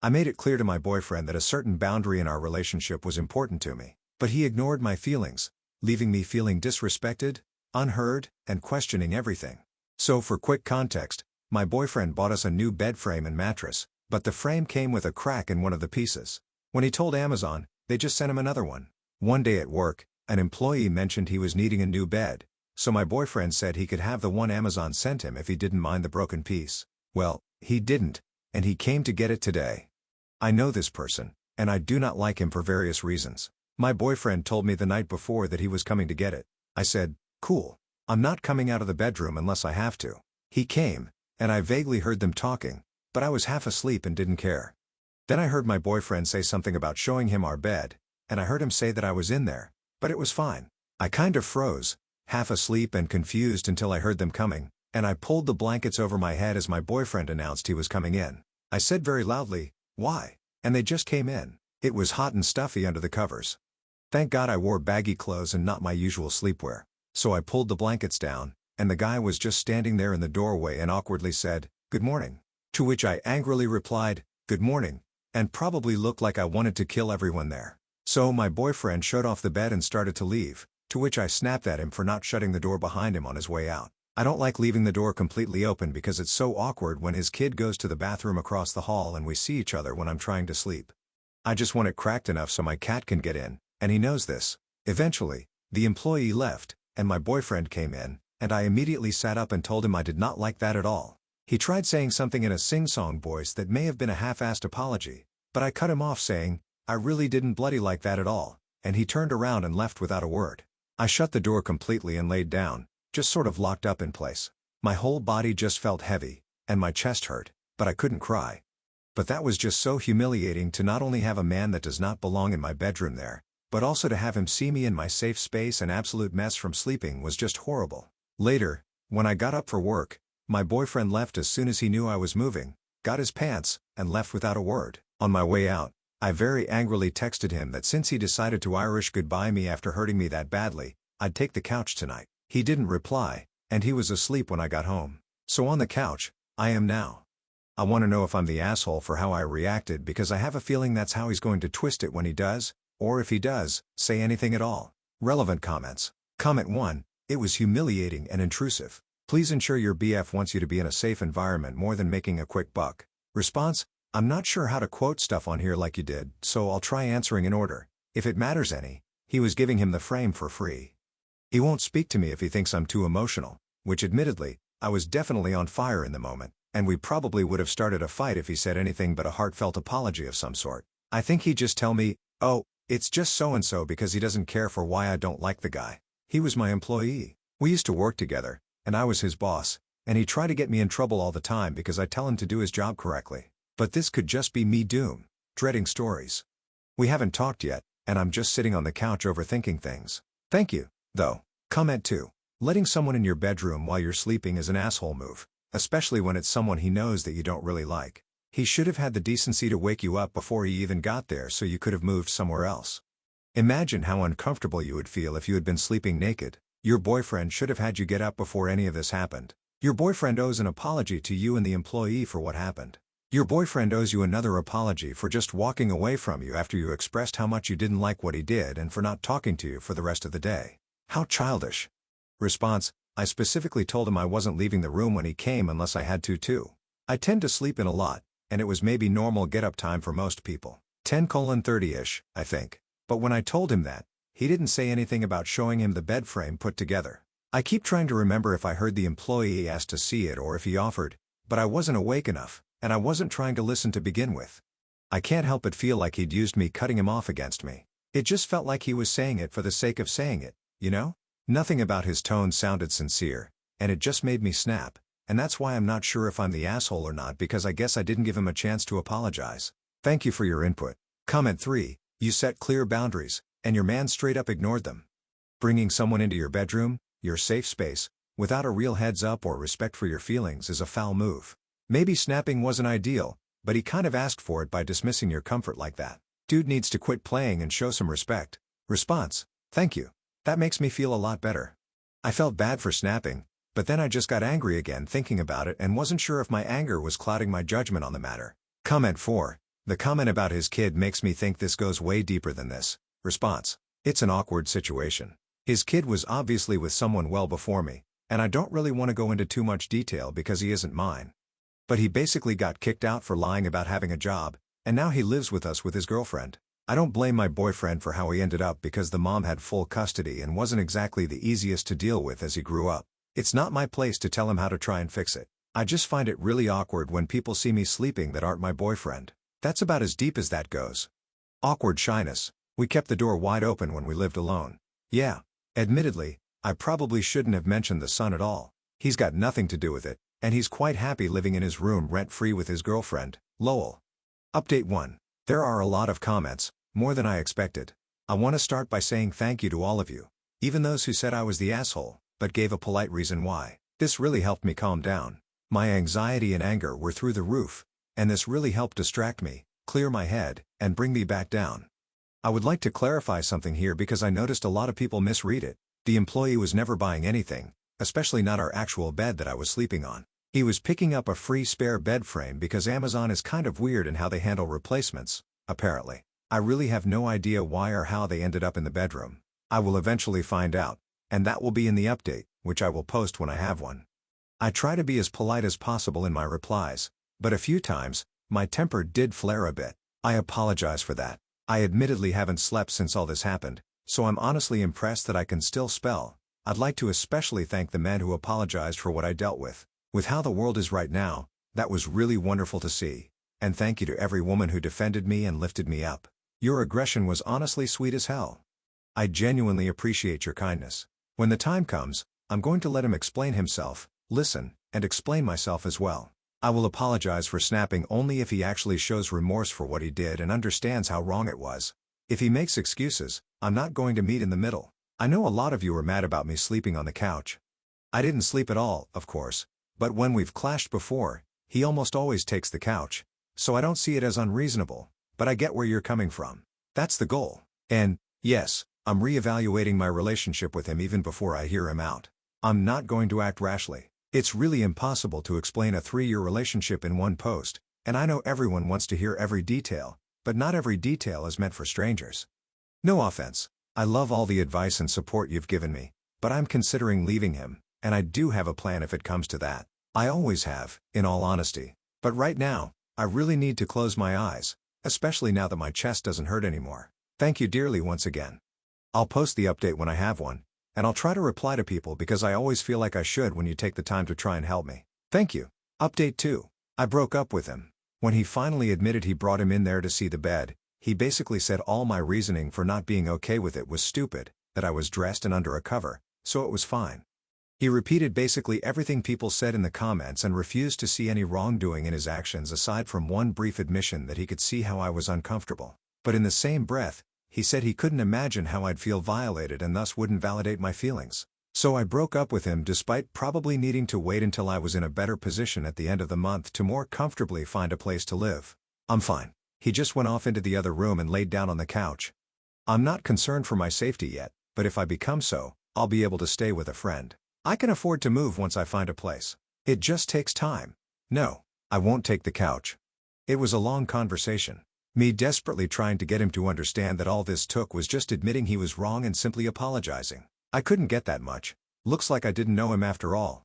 I made it clear to my boyfriend that a certain boundary in our relationship was important to me, but he ignored my feelings, leaving me feeling disrespected, unheard, and questioning everything. So for quick context, my boyfriend bought us a new bed frame and mattress, but the frame came with a crack in one of the pieces. When he told Amazon, they just sent him another one. One day at work, an employee mentioned he was needing a new bed, so my boyfriend said he could have the one Amazon sent him if he didn't mind the broken piece. Well, he didn't, and he came to get it today. I know this person, and I do not like him for various reasons. My boyfriend told me the night before that he was coming to get it. I said, cool. I'm not coming out of the bedroom unless I have to. He came, and I vaguely heard them talking, but I was half asleep and didn't care. Then I heard my boyfriend say something about showing him our bed, and I heard him say that I was in there, but it was fine. I kind of froze, half asleep and confused until I heard them coming, and I pulled the blankets over my head as my boyfriend announced he was coming in. I said very loudly, "Why?" And they just came in. It was hot and stuffy under the covers. Thank God I wore baggy clothes and not my usual sleepwear. So I pulled the blankets down, and the guy was just standing there in the doorway and awkwardly said, "Good morning." To which I angrily replied, "Good morning," and probably looked like I wanted to kill everyone there. So my boyfriend showed off the bed and started to leave, to which I snapped at him for not shutting the door behind him on his way out. I don't like leaving the door completely open because it's so awkward when his kid goes to the bathroom across the hall and we see each other when I'm trying to sleep. I just want it cracked enough so my cat can get in, and he knows this. Eventually, the employee left, and my boyfriend came in, and I immediately sat up and told him I did not like that at all. He tried saying something in a sing-song voice that may have been a half-assed apology, but I cut him off saying, "I really didn't bloody like that at all," and he turned around and left without a word. I shut the door completely and laid down, just sort of locked up in place. My whole body just felt heavy, and my chest hurt, but I couldn't cry. But that was just so humiliating to not only have a man that does not belong in my bedroom there, but also to have him see me in my safe space and absolute mess from sleeping was just horrible. Later, when I got up for work, my boyfriend left as soon as he knew I was moving, got his pants, and left without a word. On my way out, I very angrily texted him that since he decided to Irish goodbye me after hurting me that badly, I'd take the couch tonight. He didn't reply, and he was asleep when I got home. So on the couch, I am now. I want to know if I'm the asshole for how I reacted because I have a feeling that's how he's going to twist it when he does, or if he does, say anything at all. Relevant comments. Comment 1, it was humiliating and intrusive. Please ensure your BF wants you to be in a safe environment more than making a quick buck. Response, I'm not sure how to quote stuff on here like you did, so I'll try answering in order. If it matters any, he was giving him the frame for free. He won't speak to me if he thinks I'm too emotional, which admittedly, I was definitely on fire in the moment, and we probably would have started a fight if he said anything but a heartfelt apology of some sort. I think he'd just tell me, "Oh, it's just so-and-so," because he doesn't care for why I don't like the guy. He was my employee. We used to work together, and I was his boss, and he tried to get me in trouble all the time because I tell him to do his job correctly. But this could just be me dreading stories. We haven't talked yet, and I'm just sitting on the couch overthinking things. Thank you, though. Comment 2. Letting someone in your bedroom while you're sleeping is an asshole move, especially when it's someone he knows that you don't really like. He should have had the decency to wake you up before he even got there so you could have moved somewhere else. Imagine how uncomfortable you would feel if you had been sleeping naked. Your boyfriend should have had you get up before any of this happened. Your boyfriend owes an apology to you and the employee for what happened. Your boyfriend owes you another apology for just walking away from you after you expressed how much you didn't like what he did and for not talking to you for the rest of the day. How childish. Response, I specifically told him I wasn't leaving the room when he came unless I had to too. I tend to sleep in a lot, and it was maybe normal get-up time for most people. 10:30-ish, I think. But when I told him that, he didn't say anything about showing him the bed frame put together. I keep trying to remember if I heard the employee ask to see it or if he offered, but I wasn't awake enough, and I wasn't trying to listen to begin with. I can't help but feel like he'd used me cutting him off against me. It just felt like he was saying it for the sake of saying it, you know? Nothing about his tone sounded sincere, and it just made me snap, and that's why I'm not sure if I'm the asshole or not because I guess I didn't give him a chance to apologize. Thank you for your input. Comment 3, you set clear boundaries, and your man straight up ignored them. Bringing someone into your bedroom, your safe space, without a real heads up or respect for your feelings is a foul move. Maybe snapping wasn't ideal, but he kind of asked for it by dismissing your comfort like that. Dude needs to quit playing and show some respect. Response, thank you. That makes me feel a lot better. I felt bad for snapping, but then I just got angry again thinking about it and wasn't sure if my anger was clouding my judgment on the matter. Comment 4, The comment about his kid makes me think this goes way deeper than this. Response. It's an awkward situation. His kid was obviously with someone well before me, and I don't really want to go into too much detail because he isn't mine. But he basically got kicked out for lying about having a job, and now he lives with us with his girlfriend. I don't blame my boyfriend for how he ended up because the mom had full custody and wasn't exactly the easiest to deal with as he grew up. It's not my place to tell him how to try and fix it. I just find it really awkward when people see me sleeping that aren't my boyfriend. That's about as deep as that goes. Awkward shyness. We kept the door wide open when we lived alone. Yeah. Admittedly, I probably shouldn't have mentioned the son at all. He's got nothing to do with it, and he's quite happy living in his room rent-free with his girlfriend, Lowell. Update 1. There are a lot of comments, more than I expected. I want to start by saying thank you to all of you, even those who said I was the asshole, but gave a polite reason why. This really helped me calm down. My anxiety and anger were through the roof, and this really helped distract me, clear my head, and bring me back down. I would like to clarify something here because I noticed a lot of people misread it. The employee was never buying anything, especially not our actual bed that I was sleeping on. He was picking up a free spare bed frame because Amazon is kind of weird in how they handle replacements, apparently. I really have no idea why or how they ended up in the bedroom. I will eventually find out, and that will be in the update, which I will post when I have one. I try to be as polite as possible in my replies, but a few times, my temper did flare a bit. I apologize for that. I admittedly haven't slept since all this happened, so I'm honestly impressed that I can still spell. I'd like to especially thank the men who apologized for what I dealt with. With how the world is right now, that was really wonderful to see. And thank you to every woman who defended me and lifted me up. Your aggression was honestly sweet as hell. I genuinely appreciate your kindness. When the time comes, I'm going to let him explain himself, listen, and explain myself as well. I will apologize for snapping only if he actually shows remorse for what he did and understands how wrong it was. If he makes excuses, I'm not going to meet in the middle. I know a lot of you are mad about me sleeping on the couch. I didn't sleep at all, of course, but when we've clashed before, he almost always takes the couch, so I don't see it as unreasonable, but I get where you're coming from. That's the goal. And, yes, I'm reevaluating my relationship with him even before I hear him out. I'm not going to act rashly. It's really impossible to explain a 3-year relationship in one post, and I know everyone wants to hear every detail, but not every detail is meant for strangers. No offense. I love all the advice and support you've given me, but I'm considering leaving him, and I do have a plan if it comes to that. I always have, in all honesty. But right now, I really need to close my eyes, especially now that my chest doesn't hurt anymore. Thank you dearly once again. I'll post the update when I have one, and I'll try to reply to people because I always feel like I should when you take the time to try and help me. Thank you. Update 2. I broke up with him. When he finally admitted he brought him in there to see the bed, he basically said all my reasoning for not being okay with it was stupid, that I was dressed and under a cover, so it was fine. He repeated basically everything people said in the comments and refused to see any wrongdoing in his actions aside from one brief admission that he could see how I was uncomfortable. But in the same breath, he said he couldn't imagine how I'd feel violated and thus wouldn't validate my feelings. So I broke up with him despite probably needing to wait until I was in a better position at the end of the month to more comfortably find a place to live. I'm fine. He just went off into the other room and laid down on the couch. I'm not concerned for my safety yet, but if I become so, I'll be able to stay with a friend. I can afford to move once I find a place. It just takes time. No, I won't take the couch. It was a long conversation. Me desperately trying to get him to understand that all this took was just admitting he was wrong and simply apologizing. I couldn't get that much. Looks like I didn't know him after all.